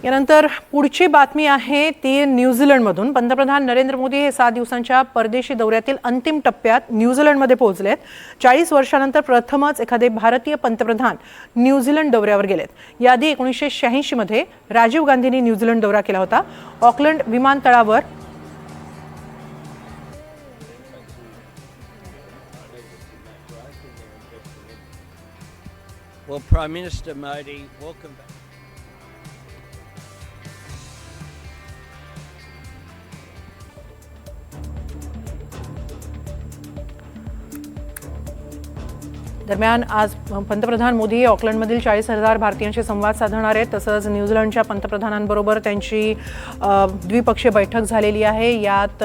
यानंतर पुढची बातमी आहे ती न्यूझीलंडमधून। पंतप्रधान नरेंद्र मोदी हे 7 दिवसांच्या परदेशी दौऱ्यातील अंतिम टप्प्यात न्यूझीलंडमध्ये पोहोचलेत। 40 वर्षांनंतर प्रथमच एखादे भारतीय पंतप्रधान न्यूझीलंड दौऱ्यावर गेलेत। याआधी 1986 मध्ये राजीव गांधींनी न्यूझीलंड दौरा केला होता। ऑकलंड विमानतळावर Well, Prime Minister Modi, welcome back. दरम्यान आज पंतप्रधान मोदी ऑकलंडमधील 40,000 भारतीयांशी संवाद साधणार आहेत। तसंच न्यूझीलंडच्या पंतप्रधानांबरोबर त्यांची द्विपक्षीय बैठक झालेली आहे। यात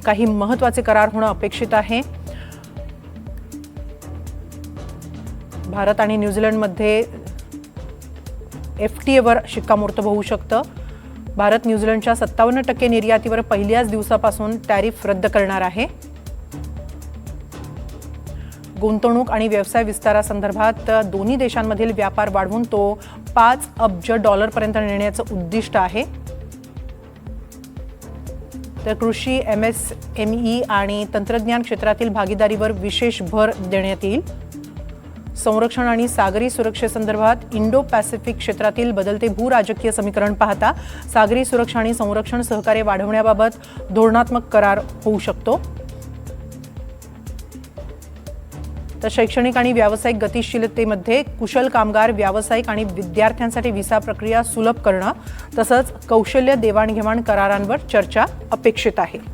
काही महत्त्वाचे करार होणं अपेक्षित आहे। भारत आणि न्यूझीलंडमध्ये FTA वर शिक्कामोर्तब होऊ शकतं। भारत न्यूझीलंडच्या 57% निर्यातीवर पहिल्याच दिवसापासून टॅरिफ रद्द करणार आहे। गुंतवणूक आणि व्यवसाय विस्तारासंदर्भात दोन्ही देशांमधील व्यापार वाढवून तो $5 अब्ज पर्यंत नेण्याचं उद्दिष्ट आहे। तर कृषी, MSME आणि तंत्रज्ञान क्षेत्रातील भागीदारीवर विशेष भर देण्यात येईल। संरक्षण आणि सागरी सुरक्षेसंदर्भात इंडो पॅसिफिक क्षेत्रातील बदलते भूराजकीय समीकरण पाहता सागरी सुरक्षा आणि संरक्षण सहकार्य वाढवण्याबाबत धोरणात्मक करार होऊ शकतो। तर शैक्षणिक आणि व्यावसायिक गतिशीलतेमध्ये कुशल कामगार, व्यावसायिक आणि विद्यार्थ्यांसाठी व्हिसा प्रक्रिया सुलभ करणं तसंच कौशल्य देवाणघेवाण करारांवर चर्चा अपेक्षित आहे।